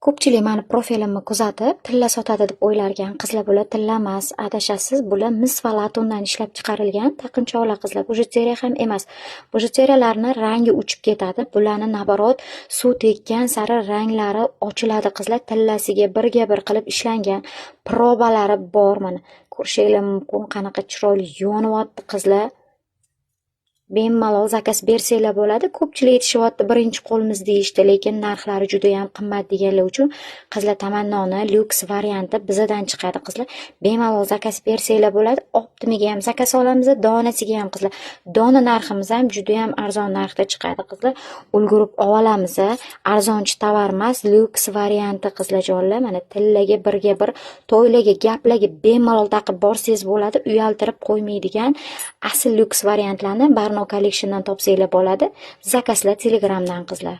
Ko'pchilik meni profilimni kuzatib, tilla sotadi deb o'ylarkan qizlar bular tilla emas, adashasiz. Bular mis va latundan ishlab chiqarilgan taqinchoqlar qizlar. Bijuteriya ham emas. Bijuteriyalarni rangi uchib ketadi. Bularni naborot suv tekkan sari ranglari ochiladi qizlar. Tillasiga birga bir qilib ishlangan probalari bor mana. Ko'rishinglar mumkin qanaqa chiroyli yonyapti qizlar. Bemalol zakaz bersanglar bo'ladi. Ko'pchilik aytishyapti, birinchi qo'limiz deyishdi, lekin narxlari juda ham qimmat deganlar uchun qizlar tamannoni lyuks varianti bizadan chiqadi qizlar. Bemalol zakaz bersanglar bo'ladi. Optimiga ham zakaz olamiz, donasiga ham qizlar. Dona narximiz ham juda ham arzon narxda chiqadi qizlar. Ulgurib olamiz. Arzonchi tovar emas, lyuks varianti qizlar jonlar. Mana tillaga birga bir, to'ylarga, gaplarga bemalol taqib borsangiz bo'ladi. Uyaltirib qo'ymaydigan asl lyuks variantlarni Barno Collection'dan topsanglar bo'ladi. Zakazlar Telegramdan qizlar.